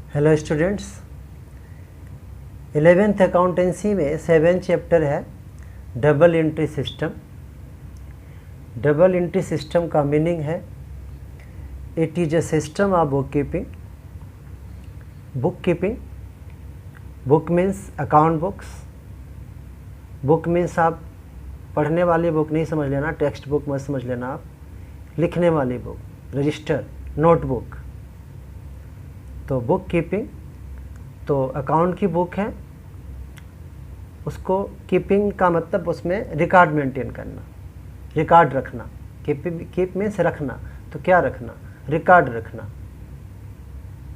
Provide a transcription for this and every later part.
Hello students, 11th accountancy में 7 chapter है double entry system. Double entry system का meaning है it is a system of book keeping. Book means account books. Book means आप पढ़ने वाली book नहीं समझ लेना, टेक्स्ट बुक मत समझ लेना, आप लिखने वाली बुक, रजिस्टर, नोटबुक। तो बुक कीपिंग तो अकाउंट की बुक है, उसको कीपिंग का मतलब उसमें रिकॉर्ड मेंटेन करना, रिकॉर्ड रखना। कीप मीन्स रखना, तो क्या रखना? रिकॉर्ड रखना।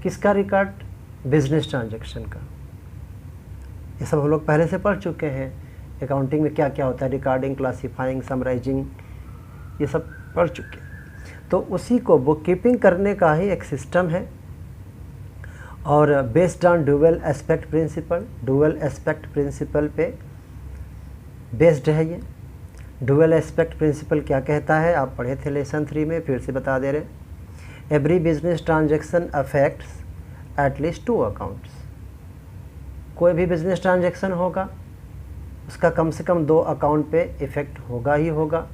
किसका रिकॉर्ड? बिजनेस ट्रांजैक्शन का। ये सब हम लोग पहले से पढ़ चुके हैं। अकाउंटिंग में क्या क्या होता है, रिकॉर्डिंग, क्लासीफाइंग, समराइजिंग, ये सब पढ़ चुके हैं। तो उसी को बुक कीपिंग करने का ही एक सिस्टम है और based on dual aspect principle. Dual aspect principle पे बेस्ड है ये। डुअल एस्पेक्ट प्रिंसिपल क्या कहता है, आप पढ़े थे लेसन 3 में, फिर से बता दे रहे। Every business transaction affects at least 2 accounts. कोई भी बिजनेस ट्रांजैक्शन होगा उसका कम से कम 2 अकाउंट पे इफेक्ट होगा ही होगा,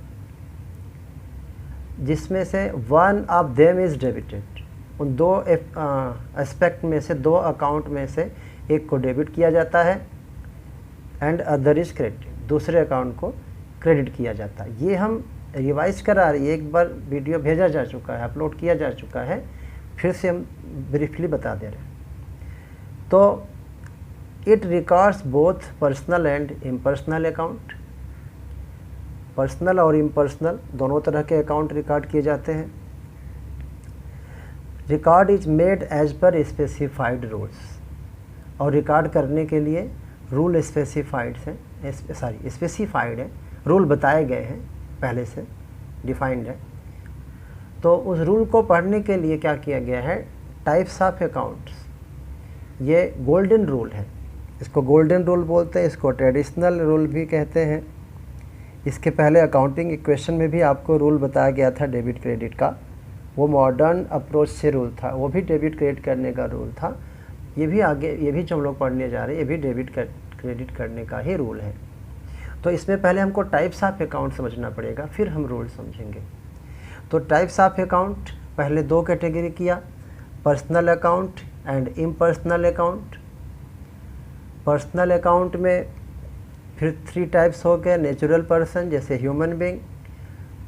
जिसमें से one of them is debited. उन 2 एस्पेक्ट में से 2 अकाउंट में से एक को डेबिट किया जाता है एंड अदर इज क्रेडिट, दूसरे अकाउंट को क्रेडिट किया जाता है। ये हम रिवाइज करा रही है, एक बार वीडियो भेजा जा चुका है, अपलोड किया जा चुका है, फिर से हम ब्रीफली बता दे रहे हैं। तो it records both personal and impersonal account. Personal और इम्पर्सनल दोनों तरह के अकाउंट रिकॉर्ड किए जाते हैं। Record is made as per specified rules, और रिकॉर्ड करने के लिए रूल स्पेसिफाइड है, रूल बताए गए हैं, पहले से डिफाइंड है। तो उस रूल को पढ़ने के लिए क्या किया गया है, टाइप्स ऑफ अकाउंट्स। ये गोल्डन रूल है, इसको गोल्डन रूल बोलते हैं, इसको ट्रेडिशनल रूल भी कहते हैं। इसके पहले अकाउंटिंग इक्वेशन में भी आपको रूल बताया गया था डेबिट क्रेडिट का, वो मॉडर्न अप्रोच से रूल था, वो भी डेबिट क्रेडिट करने का रूल था। ये भी आगे, ये भी जो हम लोग पढ़ने जा रहे हैं, ये भी डेबिट क्रेडिट करने का ही रूल है। तो इसमें पहले हमको टाइप्स ऑफ अकाउंट समझना पड़ेगा, फिर हम रूल समझेंगे। तो टाइप्स ऑफ अकाउंट पहले 2 कैटेगरी किया, personal account and impersonal account. Personal account में फिर 3 टाइप्स हो गए, नेचुरल पर्सन जैसे human being,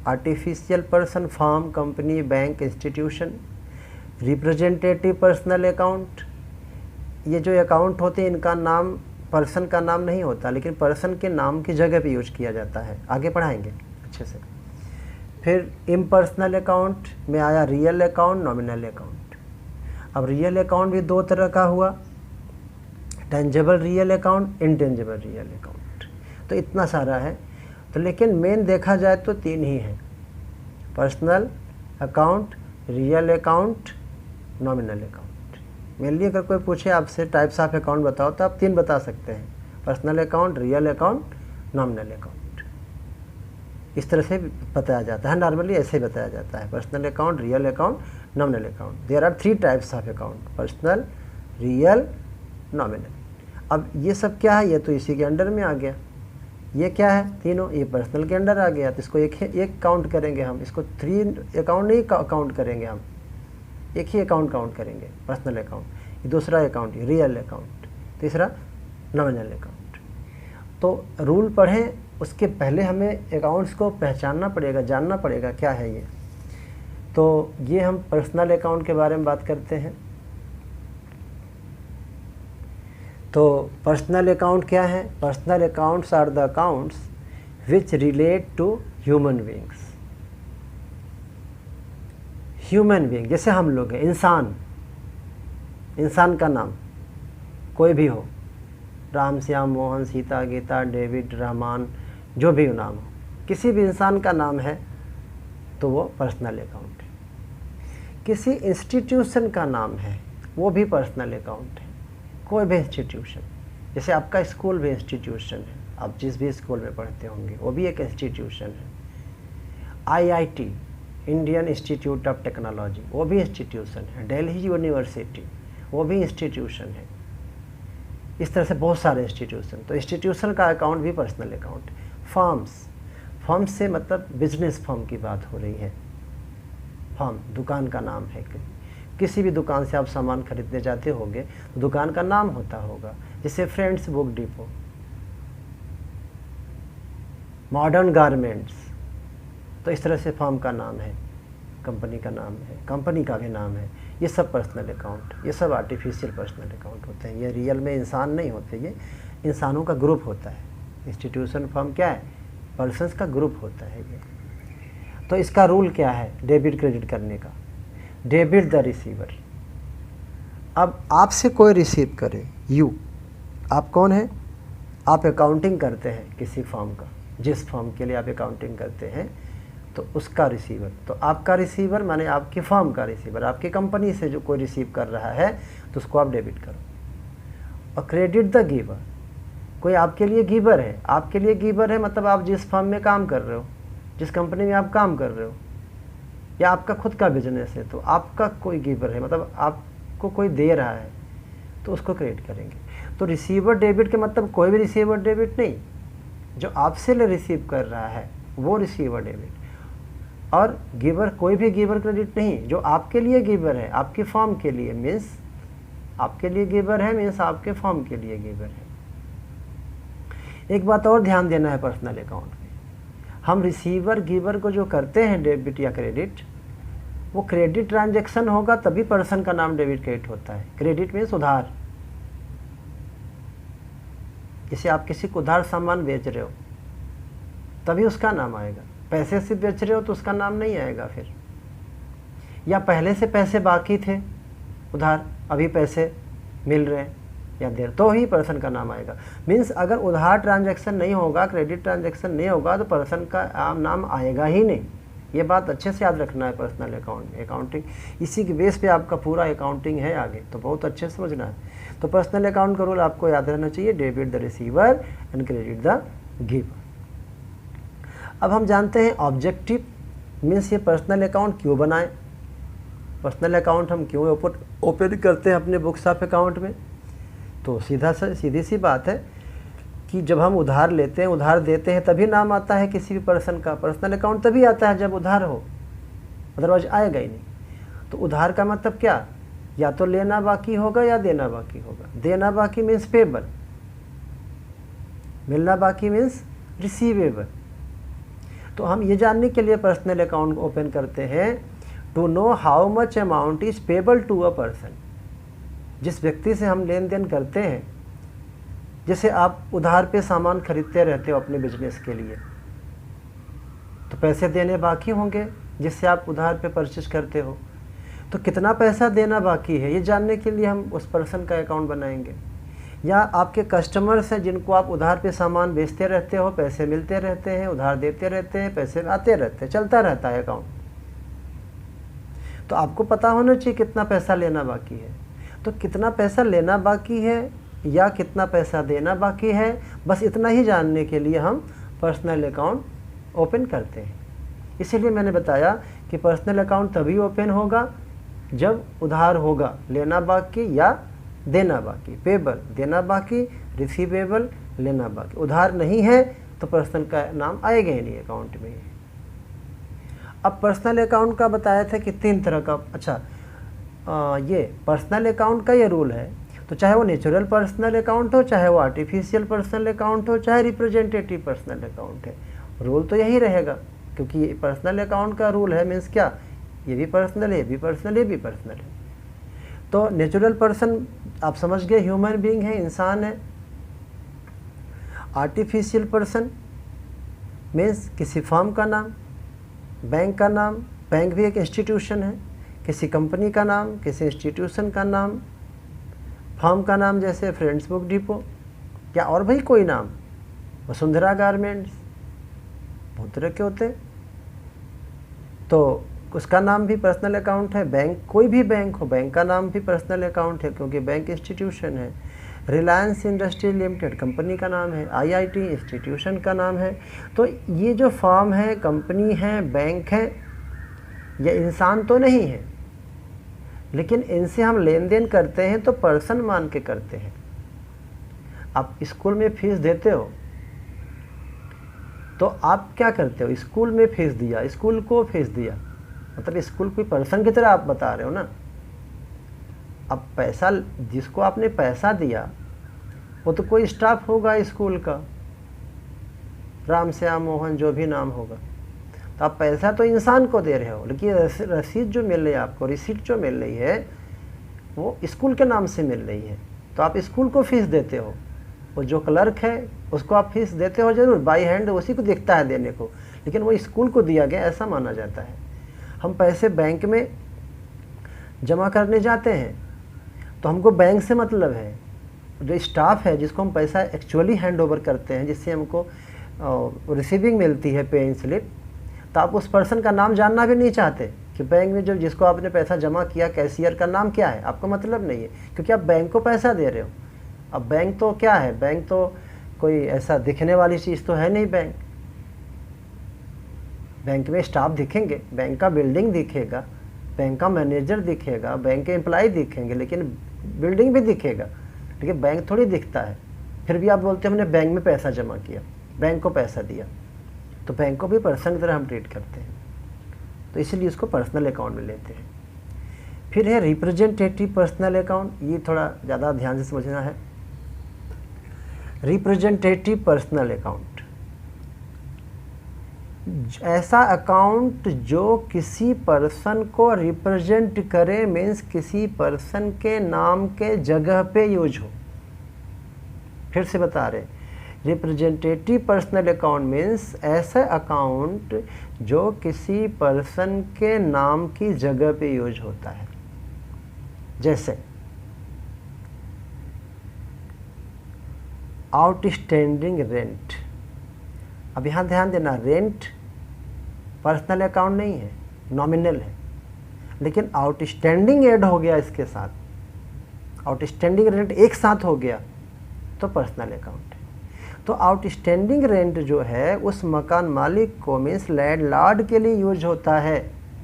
artificial person firm, company, bank, institution, representative personal account. ये जो अकाउंट होते हैं इनका नाम पर्सन का नाम नहीं होता, लेकिन पर्सन के नाम की जगह पे यूज किया जाता है, आगे पढ़ाएंगे अच्छे से। फिर इम्पर्सनल अकाउंट में आया रियल अकाउंट, नॉमिनल अकाउंट। अब रियल अकाउंट भी 2 तरह का हुआ, tangible real account, intangible real account. तो इतना सारा है, तो लेकिन मेन देखा जाए तो 3 ही हैं, personal account, real account, nominal account. Mainly अगर कोई पूछे आपसे टाइप्स ऑफ अकाउंट बताओ तो आप 3 बता सकते हैं, personal account, real account, nominal account. इस तरह से बताया जाता है, नॉर्मली ऐसे ही बताया जाता है, personal account, real account, nominal account. There are 3 types of account, personal, real, nominal. अब ये सब क्या है, ये तो इसी के अंडर में आ गया। ये क्या है, तीनों, ये पर्सनल के अंडर आ गया, तो इसको एक काउंट करेंगे हम, इसको 3 अकाउंट नहीं काउंट करेंगे हम, एक ही अकाउंट काउंट करेंगे, पर्सनल अकाउंट। ये दूसरा अकाउंट, ये रियल अकाउंट, तीसरा नॉमिनल अकाउंट। तो रूल पढ़ें, उसके पहले हमें अकाउंट्स को पहचानना पड़ेगा, जानना पड़ेगा क्या है ये। तो ये हम पर्सनल अकाउंट के बारे में बात करते हैं। तो पर्सनल अकाउंट क्या है? Personal accounts are the accounts which relate to human beings. Human being जैसे हम लोग हैं, इंसान, इंसान का नाम कोई भी हो, राम, श्याम, मोहन, सीता, गीता, डेविड, रहमान, जो भी नाम हो, किसी भी इंसान का नाम है तो वो पर्सनल अकाउंट है। किसी इंस्टीट्यूशन का नाम है वो भी पर्सनल अकाउंट है, कोई भी इंस्टीट्यूशन, जैसे आपका स्कूल भी इंस्टीट्यूशन है, आप जिस भी स्कूल में पढ़ते होंगे वो भी एक इंस्टीट्यूशन है। IIT, Indian institute of technology, वो भी इंस्टीट्यूशन है। दिल्ली यूनिवर्सिटी, वो भी इंस्टीट्यूशन है। इस तरह से बहुत सारे इंस्टीट्यूशन, तो इंस्टीट्यूशन का अकाउंट भी पर्सनल अकाउंट। फर्म्स से मतलब बिजनेस फर्म की बात हो रही है। फर्म दुकान का नाम है। किसी भी दुकान से आप सामान खरीदने जाते होंगे तो दुकान का नाम होता होगा, जैसे friends book depot, modern garments. तो इस तरह से फर्म का नाम है, कंपनी का नाम है, कंपनी का भी नाम है। ये सब पर्सनल अकाउंट, ये सब आर्टिफिशियल पर्सनल अकाउंट होते हैं। ये रियल में इंसान नहीं होते, ये इंसानों का ग्रुप होता है। इंस्टीट्यूशन फर्म क्या है? पर्सन्स का ग्रुप होता है ये। तो इसका रूल क्या है डेबिट क्रेडिट करने का? Debit the receiver. अब आपसे कोई रिसीव करे, आप कौन है? आप अकाउंटिंग करते हैं किसी फर्म का, जिस फर्म के लिए आप अकाउंटिंग करते हैं तो उसका रिसीवर। तो आपका रिसीवर माने आपकी फर्म का रिसीवर, आपकी कंपनी से जो कोई रिसीव कर रहा है तो उसको आप डेबिट करो। और क्रेडिट द गिवर, कोई आपके लिए गिवर है, आपके लिए गिवर है मतलब आप जिस फर्म में काम कर रहे हो, जिस कंपनी में आप काम कर रहे हो, या आपका खुद का बिजनेस है तो आपका कोई गिवर है, मतलब आपको कोई दे रहा है तो उसको क्रेडिट करेंगे। तो रिसीवर डेबिट के मतलब कोई भी रिसीवर डेबिट नहीं, जो आपसे ले रिसीव कर रहा है वो रिसीवर डेबिट। और गिवर कोई भी गिवर क्रेडिट नहीं, जो आपके लिए गिवर है, आपकी फर्म के लिए, मीन्स आपके लिए गिवर है मीन्स आपके फर्म के लिए गिवर है। एक बात और ध्यान देना है पर्सनल अकाउंट में, हम रिसीवर गिवर को जो करते हैं डेबिट या क्रेडिट, वो क्रेडिट ट्रांजैक्शन होगा तभी पर्सन का नाम डेबिट क्रेडिट होता है। क्रेडिट मीन्स उधार। जैसे आप किसी को उधार सामान बेच रहे हो तभी उसका नाम आएगा, पैसे से बेच रहे हो तो उसका नाम नहीं आएगा फिर। या पहले से पैसे बाकी थे उधार, अभी पैसे मिल रहे हैं या देर, तो ही पर्सन का नाम आएगा। मीन्स अगर उधार ट्रांजैक्शन नहीं होगा, क्रेडिट ट्रांजैक्शन नहीं होगा तो पर्सन का नाम आएगा ही नहीं। ये बात अच्छे से याद रखना है पर्सनल अकाउंट में। अकाउंटिंग इसी के बेस पे आपका पूरा अकाउंटिंग है आगे, तो बहुत अच्छे से समझना है। तो पर्सनल अकाउंट का रूल आपको याद रहना चाहिए, debit the receiver and credit the giver. अब हम जानते हैं ऑब्जेक्टिव, मीन्स ये पर्सनल अकाउंट क्यों बनाएं, पर्सनल अकाउंट हम क्यों ओपन करते हैं अपने बुक्स ऑफ अकाउंट में। तो सीधी सी बात है कि जब हम उधार लेते हैं, उधार देते हैं, तभी नाम आता है किसी भी पर्सन का। पर्सनल अकाउंट तभी आता है जब उधार हो, अदरवाइज आएगा ही नहीं। तो उधार का मतलब क्या? या तो लेना बाकी होगा या देना बाकी होगा। देना बाकी मीन्स पेबल, मिलना बाकी मीन्स रिसीवेबल। तो हम ये जानने के लिए पर्सनल अकाउंट ओपन करते हैं, to know how much amount is payable to a person. जिस व्यक्ति से हम लेन देन करते हैं, जैसे आप उधार पे सामान खरीदते रहते हो अपने बिजनेस के लिए, तो पैसे देने बाकी होंगे जिससे आप उधार पे परचेज करते हो। तो कितना पैसा देना बाकी है ये जानने के लिए हम उस पर्सन का अकाउंट बनाएंगे। या आपके कस्टमर्स हैं जिनको आप उधार पे सामान बेचते रहते हो, पैसे मिलते रहते हैं, उधार देते रहते हैं, पैसे आते रहते हैं, चलता रहता है अकाउंट। तो आपको पता होना चाहिए कितना पैसा लेना बाकी है। तो कितना पैसा लेना बाकी है या कितना पैसा देना बाकी है, बस इतना ही जानने के लिए हम पर्सनल अकाउंट ओपन करते हैं। इसीलिए मैंने बताया कि पर्सनल अकाउंट तभी ओपन होगा जब उधार होगा, लेना बाकी या देना बाकी, पेबल देना बाकी, रिसीवेबल लेना बाकी। उधार नहीं है तो पर्सनल का नाम आएगा ही नहीं अकाउंट में। अब पर्सनल अकाउंट का बताया था कि 3 तरह का। अच्छा, ये पर्सनल अकाउंट का ये रूल है, तो चाहे वो नेचुरल पर्सनल अकाउंट हो, चाहे वो आर्टिफिशियल पर्सनल अकाउंट हो, चाहे रिप्रेजेंटेटिव पर्सनल अकाउंट है, रूल तो यही रहेगा। क्योंकि ये पर्सनल अकाउंट का रूल है, मीन्स क्या, ये भी पर्सनल है, ये भी पर्सनल, ये भी पर्सनल है। तो नेचुरल पर्सन आप समझ गए, ह्यूमन बीइंग है, इंसान है। आर्टिफिशियल पर्सन मीन्स किसी फर्म का नाम, बैंक का नाम, बैंक भी एक इंस्टीट्यूशन है, किसी कंपनी का नाम, किसी इंस्टीट्यूशन का नाम, फर्म का नाम जैसे फ्रेंड्स बुक डिपो, या और भी कोई नाम, वसुंधरा गारमेंट्स, बहुत तरह के होते हैं। तो उसका नाम भी पर्सनल अकाउंट है। बैंक, कोई भी बैंक हो, बैंक का नाम भी पर्सनल अकाउंट है क्योंकि बैंक इंस्टीट्यूशन है। रिलायंस इंडस्ट्री लिमिटेड कंपनी का नाम है, आईआईटी इंस्टीट्यूशन का नाम है। तो ये जो फर्म है, कंपनी है, बैंक है, ये इंसान तो नहीं है, लेकिन इनसे हम लेन देन करते हैं तो पर्सन मान के करते हैं। आप स्कूल में फीस देते हो तो आप क्या करते हो, स्कूल में फीस दिया, स्कूल को फीस दिया, मतलब स्कूल कोई पर्सन की तरह आप बता रहे हो ना। अब पैसा, जिसको आपने पैसा दिया वो तो कोई स्टाफ होगा स्कूल का, राम श्याम मोहन जो भी नाम होगा, तो आप पैसा तो इंसान को दे रहे हो, लेकिन रसीद जो मिल रही है आपको, रिसीट जो मिल रही है वो स्कूल के नाम से मिल रही है, तो आप स्कूल को फीस देते हो। वो जो क्लर्क है उसको आप फीस देते हो जरूर, बाई हैंड उसी को दिखता है देने को, लेकिन वो स्कूल को दिया गया ऐसा माना जाता है। हम पैसे बैंक में जमा करने जाते हैं तो हमको बैंक से मतलब है, जो स्टाफ है जिसको हम पैसा एक्चुअली हैंड ओवर करते हैं, जिससे हमको रिसीविंग मिलती है पे इन स्लिप, तो आप उस पर्सन का नाम जानना भी नहीं चाहते कि बैंक में जो जिसको आपने पैसा जमा किया कैशियर का नाम क्या है, आपको मतलब नहीं है, क्योंकि आप बैंक को पैसा दे रहे हो। अब बैंक तो क्या है, बैंक तो कोई ऐसा दिखने वाली चीज़ तो है नहीं। बैंक में स्टाफ दिखेंगे, बैंक का बिल्डिंग दिखेगा, बैंक का मैनेजर दिखेगा, बैंक के एम्प्लॉय दिखेंगे, लेकिन बिल्डिंग भी दिखेगा, लेकिन बैंक थोड़ी दिखता है। फिर भी आप बोलते हैं हमने बैंक में पैसा जमा किया, बैंक को पैसा दिया, तो बैंक को भी पर्सन की तरह हम ट्रीट करते हैं, तो इसीलिए उसको पर्सनल अकाउंट में लेते हैं। फिर है रिप्रेजेंटेटिव पर्सनल अकाउंट, ये थोड़ा ज़्यादा ध्यान से समझना है। रिप्रेजेंटेटिव पर्सनल अकाउंट, ऐसा अकाउंट जो किसी पर्सन को रिप्रेजेंट करे, मीन्स किसी पर्सन के नाम के जगह पे यूज हो। फिर से बता रहे, रिप्रेजेंटेटिव पर्सनल अकाउंट मीन्स ऐसा अकाउंट जो किसी पर्सन के नाम की जगह पे यूज होता है। जैसे आउटस्टैंडिंग रेंट, अब यहाँ ध्यान देना, रेंट पर्सनल अकाउंट नहीं है, नॉमिनल है, लेकिन आउटस्टैंडिंग ऐड हो गया इसके साथ, आउटस्टैंडिंग रेंट एक साथ हो गया तो पर्सनल अकाउंट है। तो आउटस्टैंडिंग रेंट जो है उस मकान मालिक को, मीन्स लैंडलॉर्ड के लिए यूज होता है,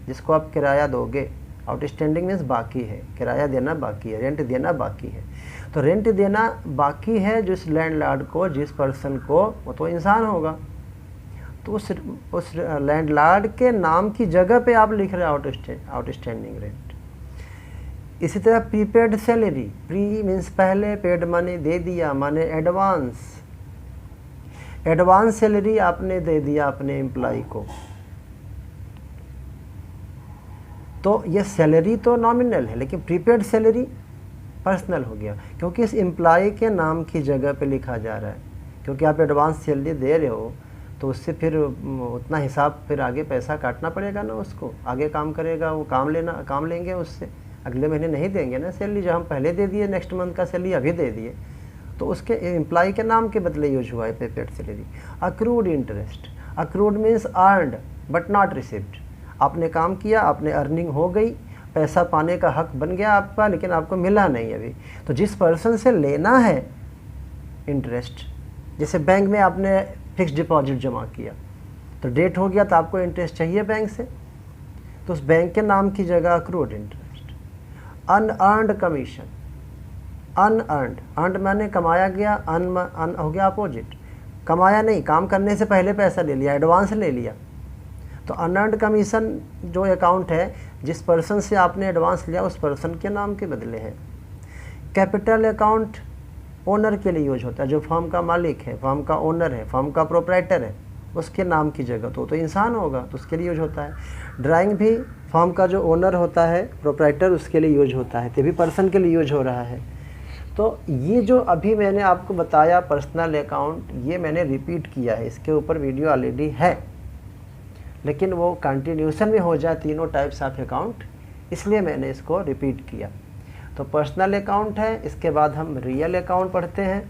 जिसको आप किराया दोगे। आउटस्टैंडिंग मीन्स बाकी है, किराया देना बाकी है, रेंट देना बाकी है। तो रेंट देना बाकी है जिस लैंडलॉर्ड को, जिस पर्सन को, वो तो इंसान होगा, तो उस लैंडलॉर्ड के नाम की जगह पे आप लिख रहे हैं आउटस्टैंडिंग रेंट। इसी तरह प्रीपेड सैलरी, प्री मीन्स पहले, पेड मनी दे दिया, माने एडवांस, एडवांस सैलरी आपने दे दिया अपने एम्प्लॉय को, तो ये सैलरी तो नॉमिनल है, लेकिन प्रीपेड सैलरी पर्सनल हो गया, क्योंकि इस एम्प्लॉय के नाम की जगह पे लिखा जा रहा है। क्योंकि आप एडवांस सैलरी दे रहे हो तो उससे फिर उतना हिसाब, फिर आगे पैसा काटना पड़ेगा ना उसको, आगे काम करेगा वो, काम लेंगे उससे, अगले महीने नहीं देंगे ना सैलरी, जो हम पहले दे दिए नेक्स्ट मंथ का सैलरी अभी दे दिए, तो उसके एम्प्लॉय के नाम के बदले यूज हुआ है prepaid salary. Accrued interest, accrued means earned but not received, आपने काम किया, आपने अर्निंग हो गई, पैसा पाने का हक बन गया आपका, लेकिन आपको मिला नहीं अभी, तो जिस पर्सन से लेना है इंटरेस्ट, जैसे बैंक में आपने फिक्स डिपॉजिट जमा किया, तो डेट हो गया तो आपको इंटरेस्ट चाहिए बैंक से, तो उस बैंक के नाम की जगह accrued interest. Unearned commission, unearned, earned माने कमाया गया, अन हो गया अपोजिट, कमाया नहीं, काम करने से पहले पैसा ले लिया, एडवांस ले लिया, तो अनअर्नड कमीशन जो अकाउंट है, जिस पर्सन से आपने एडवांस लिया उस पर्सन के नाम के बदले है। कैपिटल अकाउंट ओनर के लिए यूज होता है, जो फर्म का मालिक है, फर्म का ओनर है, फर्म का प्रोप्राइटर है, उसके नाम की जगह, तो इंसान होगा तो उसके लिए यूज होता है। ड्राइंग भी फर्म का जो ओनर होता है, प्रोप्राइटर, उसके लिए यूज होता है, तो भी पर्सन के लिए यूज हो रहा है। तो ये जो अभी मैंने आपको बताया पर्सनल अकाउंट, ये मैंने रिपीट किया है, इसके ऊपर वीडियो ऑलरेडी है, लेकिन वो कंटिन्यूशन में हो जाए तीनों टाइप्स ऑफ अकाउंट, इसलिए मैंने इसको रिपीट किया। तो पर्सनल अकाउंट है, इसके बाद हम रियल अकाउंट पढ़ते हैं।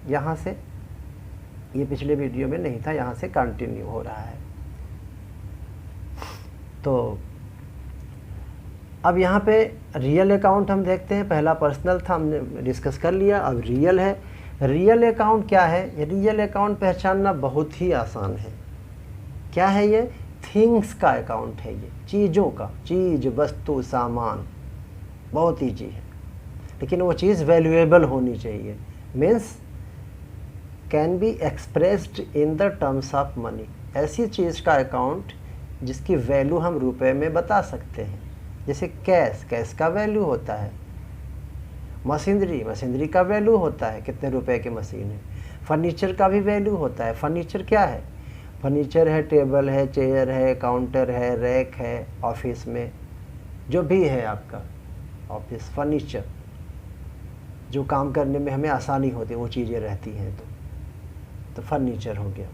यहाँ से, ये पिछले वीडियो में नहीं था, यहाँ से कंटिन्यू हो रहा है। तो अब यहाँ पे रियल अकाउंट हम देखते हैं, पहला पर्सनल था, हमने डिस्कस कर लिया, अब रियल है। रियल अकाउंट क्या है? रियल अकाउंट पहचानना बहुत ही आसान है। क्या है ये? थिंग्स का अकाउंट है ये, चीज़ों का, चीज़, वस्तु, सामान। बहुत ईजी है, लेकिन वो चीज़ वैल्यूएबल होनी चाहिए। Means can be expressed in the terms of money. ऐसी चीज़ का अकाउंट जिसकी वैल्यू हम रुपए में बता सकते हैं। जैसे कैश का वैल्यू होता है। मशीनरी का वैल्यू होता है, कितने रुपए की मशीन है। फर्नीचर का भी वैल्यू होता है। फर्नीचर क्या है? फर्नीचर है, टेबल है, चेयर है, काउंटर है, रैक है, ऑफिस में जो भी है आपका ऑफिस फर्नीचर, जो काम करने में हमें आसानी होती है वो चीज़ें रहती हैं, तो फर्नीचर हो गया।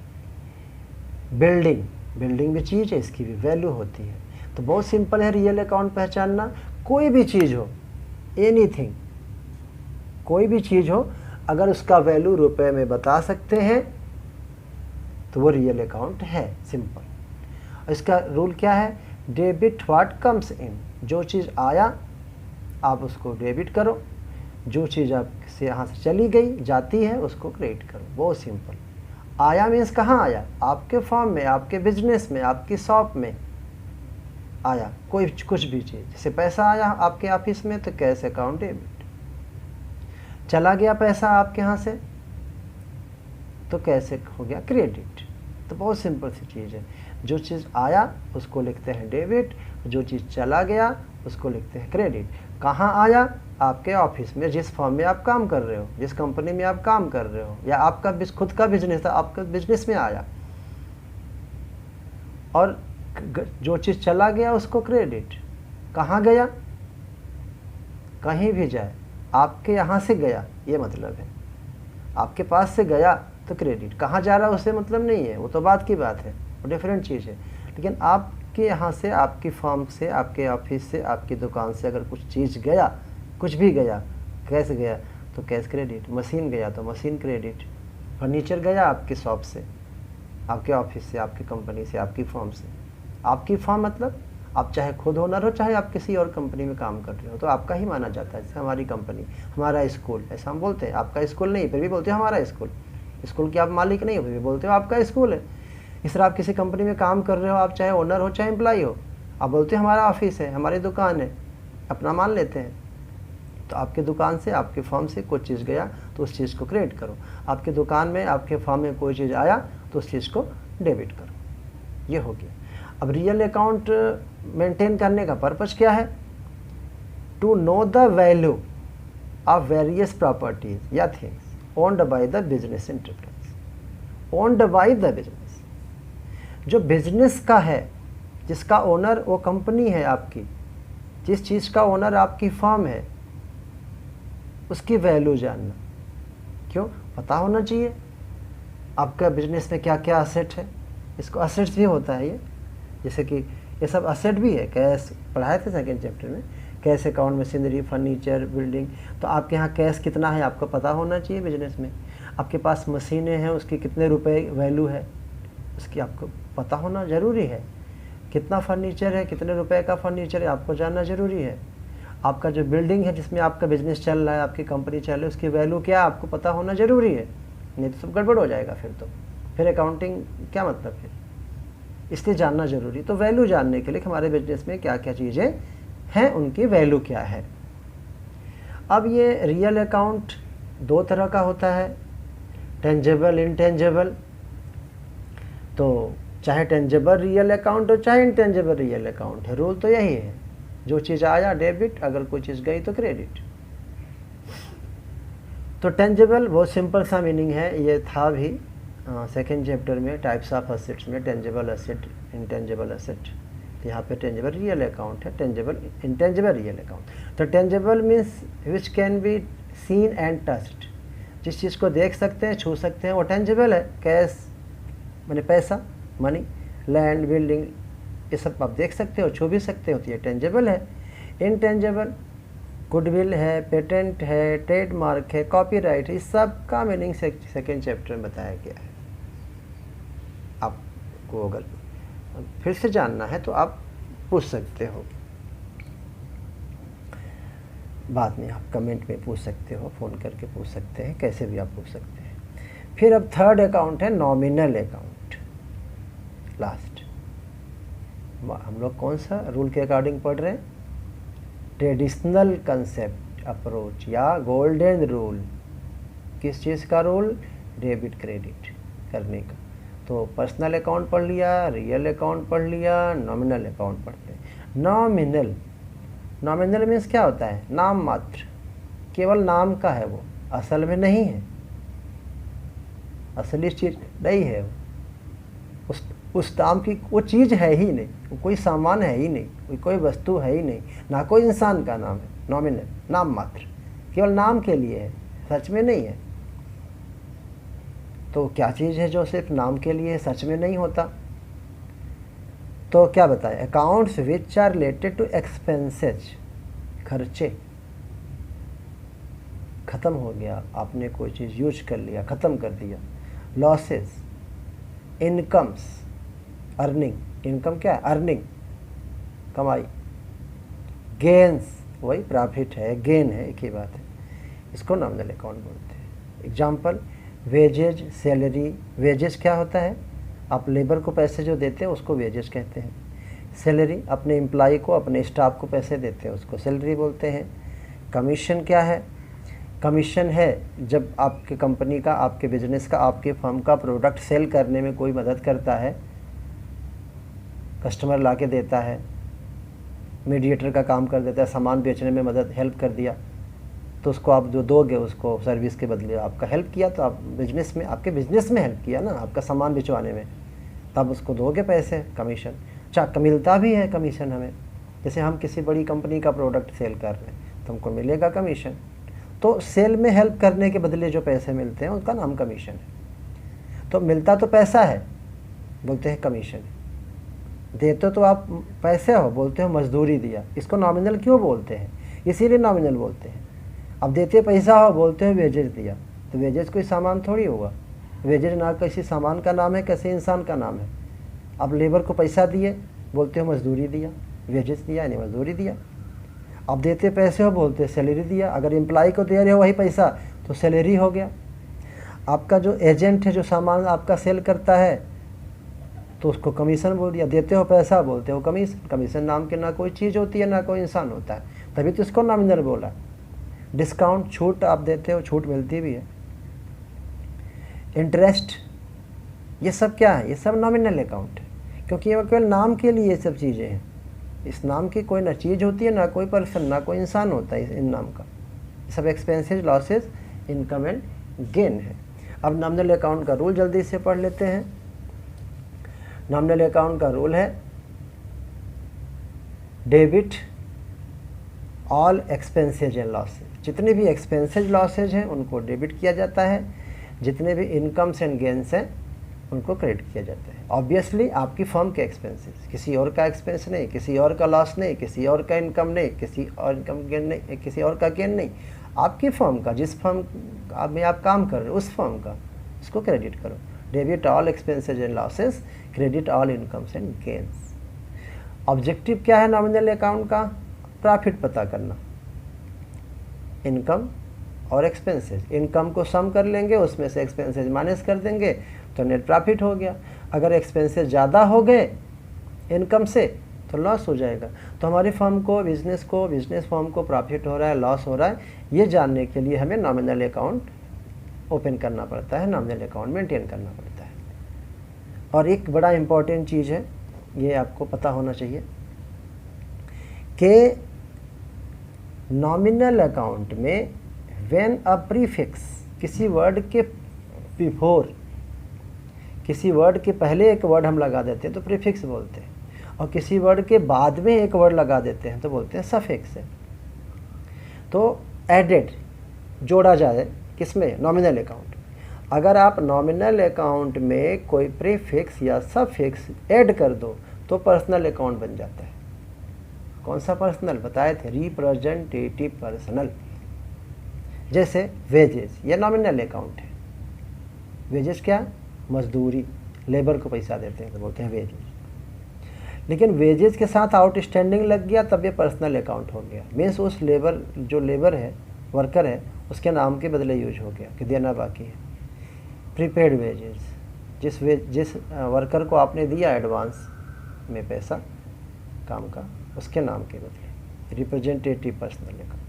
बिल्डिंग भी चीज़ है, इसकी भी वैल्यू होती है। तो बहुत सिंपल है रियल अकाउंट पहचानना। कोई भी चीज़ हो, एनीथिंग, कोई भी चीज़ हो, अगर उसका वैल्यू रुपए में बता सकते हैं तो वो रियल अकाउंट है। सिंपल। इसका रूल क्या है? Debit what comes in. जो चीज़ आया आप उसको डेबिट करो, जो चीज़ आपसे यहाँ से चली गई जाती है उसको क्रेडिट करो। बहुत सिंपल। आया मीन्स कहाँ आया? आपके फॉर्म में, आपके बिजनेस में, आपकी शॉप में आया कोई कुछ भी चीज़। जैसे पैसा आया आपके ऑफिस में तो कैश अकाउंट डेबिट। चला गया पैसा आपके यहाँ से तो कैसे हो गया क्रेडिट। तो बहुत सिंपल सी चीज़ है। जो चीज़ आया उसको लिखते हैं डेबिट, जो चीज़ चला गया उसको लिखते हैं क्रेडिट। कहाँ आया? आपके ऑफिस में, जिस फर्म में आप काम कर रहे हो, जिस कंपनी में आप काम कर रहे हो, या आपका खुद का बिजनेस था, आपका बिजनेस में आया। और जो चीज़ चला गया उसको क्रेडिट। कहाँ गया? कहीं भी जाए, आपके यहाँ से गया ये मतलब है। आपके पास से गया तो क्रेडिट। कहाँ जा रहा है उससे मतलब नहीं है, वो तो बात की बात है, वो डिफरेंट चीज़ है। लेकिन आपके यहाँ से, आपकी फर्म से, आपके ऑफिस से, आपकी दुकान से अगर कुछ चीज़ गया, कुछ भी गया, कैसे गया तो कैश क्रेडिट। मशीन गया तो मशीन क्रेडिट। फर्नीचर गया आपकी शॉप से, आपके ऑफिस से, आपकी कंपनी से, आपकी फर्म से। आपकी फर्म मतलब आप चाहे खुद ओनर हो, चाहे आप किसी और कंपनी में काम कर रहे हो, तो आपका ही माना जाता है। जैसे हमारी कंपनी, हमारा स्कूल, ऐसा हम बोलते हैं। आपका स्कूल नहीं, फिर भी बोलते हो हमारा स्कूल। स्कूल के आप मालिक नहीं हो, फिर भी बोलते हो आपका स्कूल है। इस तरह आप किसी कंपनी में काम कर रहे हो, आप चाहे ओनर हो चाहे एम्प्लॉय हो, आप बोलते हो हमारा ऑफिस है, हमारी दुकान है, अपना मान लेते हैं। तो आपके दुकान से, आपके फर्म से कुछ चीज़ गया तो उस चीज़ को क्रेडिट करो। आपके दुकान में, आपके फर्म में कोई चीज़ आया तो उस चीज़ को डेबिट करो। ये हो गया। अब रियल अकाउंट मेंटेन करने का पर्पज़ क्या है? To know the value of various properties या things owned by the business enterprise. Owned by the business, जो बिजनेस का है, जिसका ओनर वो कंपनी है आपकी, जिस चीज़ का ओनर आपकी फर्म है, उसकी वैल्यू जानना। क्यों? पता होना चाहिए आपका बिजनेस में क्या क्या असेट है। इसको असेट्स भी होता है ये, जैसे कि ये सब असेट भी है। कैश पढ़ाए थे सेकेंड चैप्टर में, cash account, machinery, furniture, building. तो आपके यहाँ कैश कितना है आपको पता होना चाहिए बिजनेस में। आपके पास मशीनें हैं, उसकी कितने रुपए वैल्यू है उसकी आपको पता होना ज़रूरी है। कितना फर्नीचर है, कितने रुपए का फर्नीचर है आपको जानना ज़रूरी है। आपका जो बिल्डिंग है जिसमें आपका बिजनेस चल रहा है, आपकी कंपनी चल रही है, उसकी वैल्यू क्या है आपको पता होना ज़रूरी है। नहीं तो सब गड़बड़ हो जाएगा फिर अकाउंटिंग क्या मतलब फिर, इसलिए जानना ज़रूरी। तो वैल्यू जानने के लिए हमारे बिजनेस में क्या क्या चीज़ें हैं, उनकी वैल्यू क्या है। अब ये रियल अकाउंट दो तरह का होता है, टेंजेबल, इनटेंजेबल। तो चाहे टेंजेबल रियल अकाउंट हो चाहे इनटेंजेबल रियल अकाउंट है, रूल तो यही है। जो चीज़ आया डेबिट, अगर कोई चीज़ गई तो क्रेडिट। तो टेंजेबल बहुत सिंपल सा मीनिंग है, ये था भी सेकेंड चैप्टर में टाइप्स ऑफ असेट्स में, टेंजेबल असेट, इनटेंजेबल असेट। तो यहाँ पे टेंजेबल रियल अकाउंट है, टेंजेबल इनटेंजेबल रियल अकाउंट। तो tangible means which can be seen and touched. जिस चीज़ को देख सकते हैं, छू सकते हैं, वो टेंजेबल है। कैश माने पैसा, मनी, लैंड, बिल्डिंग, ये सब आप देख सकते हो, छू भी सकते हो, तो ये टेंजेबल है। इनटेंजेबल गुडविल है, पेटेंट है, ट्रेडमार्क है, कॉपीराइट है, इस सब का मीनिंग सेकेंड चैप्टर में बताया गया है। आपको अगर फिर से जानना है तो आप पूछ सकते हो, बाद में आप कमेंट में पूछ सकते हो, फ़ोन करके पूछ सकते हैं, कैसे भी आप पूछ सकते हैं। फिर अब थर्ड अकाउंट है नॉमिनल अकाउंट, लास्ट। हम लोग कौन सा रूल के अकॉर्डिंग पढ़ रहे हैं? ट्रेडिशनल कंसेप्ट अप्रोच या गोल्डन रूल, किस चीज़ का रूल? डेबिट क्रेडिट करने का। तो पर्सनल अकाउंट पढ़ लिया, रियल अकाउंट पढ़ लिया, नॉमिनल अकाउंट पढ़ते हैं। नॉमिनल मीन्स क्या होता है? नाम मात्र, केवल नाम का है, वो असल में नहीं है, असली चीज़ नहीं है वो। उस नाम की वो चीज़ है ही नहीं, वो कोई सामान है ही नहीं, कोई वस्तु है ही नहीं, ना कोई इंसान का नाम है। नॉमिनल, नाम मात्र, केवल नाम के लिए है, सच में नहीं है। तो क्या चीज़ है जो सिर्फ नाम के लिए सच में नहीं होता? तो क्या बताएं? Accounts which are related to expenses, खर्चे। ख़त्म हो गया, आपने कोई चीज़ यूज कर लिया, ख़त्म कर दिया। लॉसेस, इनकम्स, अर्निंग, इनकम क्या है? अर्निंग, कमाई। गेन्स, वही प्रॉफिट है, गेन है, एक ही बात है। इसको नॉमिनल अकाउंट बोलते हैं। Example, wages, salary. वेजेज क्या होता है? आप लेबर को पैसे जो देते हैं उसको वेजेज कहते हैं। सैलरी, अपने एम्प्लॉय को, अपने स्टाफ को पैसे देते हैं उसको सैलरी बोलते हैं। कमीशन क्या है? कमीशन है जब आपके कंपनी का, आपके बिजनेस का, आपके फर्म का प्रोडक्ट सेल करने में कोई मदद करता है, कस्टमर ला के देता है, मीडिएटर का काम कर देता है, सामान बेचने में मदद, हेल्प कर दिया, तो उसको आप जो दोगे उसको सर्विस के बदले, आपका हेल्प किया तो आप बिजनेस में, आपके बिजनेस में हेल्प किया ना, आपका सामान बिचवाने में, तब उसको दोगे पैसे, कमीशन। अच्छा, मिलता भी है कमीशन हमें, जैसे हम किसी बड़ी कंपनी का प्रोडक्ट सेल कर रहे हैं तो हमको मिलेगा कमीशन। तो सेल में हेल्प करने के बदले जो पैसे मिलते हैं उसका नाम कमीशन है। तो मिलता तो पैसा है, बोलते हैं कमीशन। देते तो आप पैसे हो, बोलते हो मजदूरी दिया। इसको नॉमिनल क्यों बोलते हैं? इसीलिए नॉमिनल बोलते हैं। अब देते पैसा हो, बोलते हो वेजेज दिया, तो वेजेज कोई सामान थोड़ी होगा। वेजेज ना किसी सामान का नाम है, किसी इंसान का नाम है। अब लेबर को पैसा दिए, बोलते हो मजदूरी दिया, वेजेज दिया यानी मजदूरी दिया। अब देते पैसे हो, बोलते हो सैलरी दिया। अगर एम्प्लॉय को दे रहे हो वही पैसा तो सैलरी हो गया। आपका जो एजेंट है, जो सामान आपका सेल करता है, तो उसको कमीशन बोल दिया। देते हो पैसा, बोलते हो कमीशन। कमीशन नाम के ना कोई चीज़ होती है, ना कोई इंसान होता है, तभी तो इसको नॉमिनल बोला। डिस्काउंट, छूट आप देते हो, छूट मिलती भी है। इंटरेस्ट, ये सब क्या है? ये सब नॉमिनल अकाउंट है, क्योंकि ये केवल नाम के लिए ये सब चीज़ें हैं। इस नाम की कोई ना चीज़ होती है, ना कोई पर्सन, ना कोई इंसान होता है इन नाम का। सब expenses, losses, income and gain है। अब नॉमिनल अकाउंट का रूल जल्दी से पढ़ लेते हैं। नॉमिनल अकाउंट का रूल है debit all expenses and losses. जितने भी एक्सपेंसेज, लॉसेज हैं उनको डेबिट किया जाता है, जितने भी इनकम्स एंड गेन्स हैं उनको क्रेडिट किया जाता है। ऑब्वियसली आपकी फर्म के एक्सपेंसेस, किसी और का एक्सपेंस नहीं, किसी और का लॉस नहीं, किसी और का इनकम नहीं, किसी और इनकम गेन नहीं, किसी और का गेन नहीं, आपकी फर्म का, जिस फर्म में आप काम कर रहे हो उस फर्म का, उसको क्रेडिट करो। Debit all expenses and losses, credit all incomes and gains. Objective क्या है नॉमिनल अकाउंट का? प्रॉफिट पता करना, इनकम और एक्सपेंसेस। इनकम को सम कर लेंगे, उसमें से एक्सपेंसेस माइनस कर देंगे तो नेट प्रॉफिट हो गया। अगर एक्सपेंसेस ज़्यादा हो गए इनकम से तो लॉस हो जाएगा। तो हमारी फर्म को, बिजनेस फर्म को प्रॉफिट हो रहा है, लॉस हो रहा है, ये जानने के लिए हमें नॉमिनल अकाउंट ओपन करना पड़ता है, नॉमिनल अकाउंट मेंटेन करना पड़ता है। और एक बड़ा इम्पॉर्टेंट चीज़ है, ये आपको पता होना चाहिए कि नॉमिनल अकाउंट में व्हेन अ प्रीफिक्स, किसी वर्ड के बिफोर, किसी वर्ड के पहले एक वर्ड हम लगा देते हैं तो प्रीफिक्स बोलते हैं, और किसी वर्ड के बाद में एक वर्ड लगा देते हैं तो बोलते हैं सफिक्स है। तो एडेड, जोड़ा जाए किसमें? Nominal account. अगर आप नॉमिनल अकाउंट में कोई प्रीफिक्स या सफिक्स ऐड कर दो तो पर्सनल अकाउंट बन जाता है। कौन सा पर्सनल? बताए थे, रिप्रेजेंटेटिव पर्सनल। जैसे वेजेस, ये नॉमिनल अकाउंट है। वेजेस क्या? मजदूरी, लेबर को पैसा देते हैं तो बोलते हैं वेजेस। लेकिन वेजेस के साथ आउटस्टैंडिंग लग गया तब ये पर्सनल अकाउंट हो गया। मीन्स उस लेबर, जो लेबर है, वर्कर है, उसके नाम के बदले यूज हो गया कि देना बाकी है। प्रीपेड वेजेस, जिस वर्कर को आपने दिया एडवांस में पैसा काम का, उसके नाम के बदले। Representative personal account.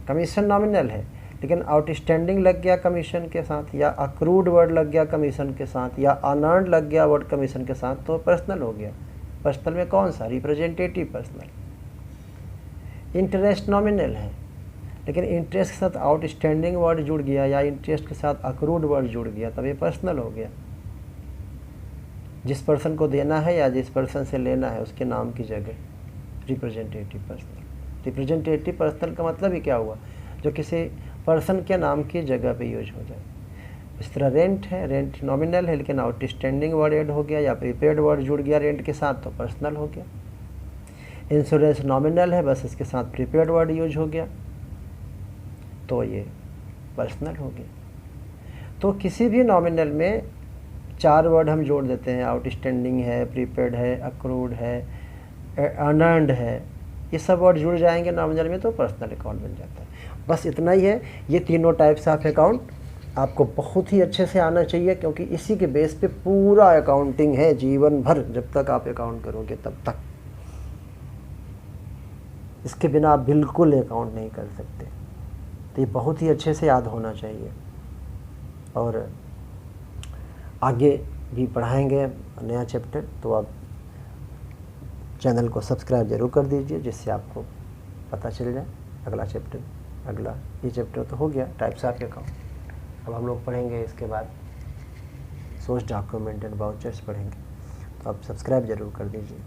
Commission nominal है, लेकिन आउटस्टैंडिंग लग गया कमीशन के साथ, या अक्रूड वर्ड लग गया कमीशन के साथ, या अनअर्न्ड लग गया वर्ड कमीशन के साथ, तो पर्सनल हो गया। पर्सनल में कौन सा? Representative personal. इंटरेस्ट नॉमिनल है, लेकिन इंटरेस्ट के साथ आउटस्टैंडिंग वर्ड जुड़ गया या इंटरेस्ट के साथ अक्रूड वर्ड जुड़ गया, तब ये पर्सनल हो गया। जिस पर्सन को देना है या जिस पर्सन से लेना है उसके नाम की जगह रिप्रेजेंटेटिव पर्सनल। रिप्रेजेंटेटिव पर्सनल का मतलब ही क्या हुआ? जो किसी पर्सन के नाम की जगह पे यूज हो जाए। इस तरह रेंट है, रेंट नॉमिनल है, लेकिन आउटस्टैंडिंग वर्ड ऐड हो गया या प्रीपेड वर्ड जुड़ गया रेंट के साथ, तो पर्सनल हो गया। इंश्योरेंस नॉमिनल है, बस इसके साथ प्रीपेड वर्ड यूज हो गया, तो ये पर्सनल हो गया। तो किसी भी नॉमिनल में 4 वर्ड हम जोड़ देते हैं, आउटस्टैंडिंग है, प्रीपेड है, अक्रूड है, अनअर्न्ड है, ये सब वर्ड जुड़ जाएंगे नॉमिनल में, तो पर्सनल अकाउंट बन जाता है। बस इतना ही है। ये तीनों टाइप्स ऑफ अकाउंट आपको बहुत ही अच्छे से आना चाहिए, क्योंकि इसी के बेस पे पूरा अकाउंटिंग है जीवन भर। जब तक आप अकाउंट करोगे तब तक, इसके बिना आप बिल्कुल अकाउंट नहीं कर सकते। तो ये बहुत ही अच्छे से याद होना चाहिए। और आगे भी पढ़ाएंगे नया चैप्टर, तो आप चैनल को सब्सक्राइब जरूर कर दीजिए, जिससे आपको पता चल जाए अगला चैप्टर। ये चैप्टर तो हो गया टाइप्स ऑफ अकाउंट। अब हम लोग पढ़ेंगे इसके बाद सोर्स डॉक्यूमेंट एंड वाउचर्स पढ़ेंगे, तो आप सब्सक्राइब जरूर कर दीजिए।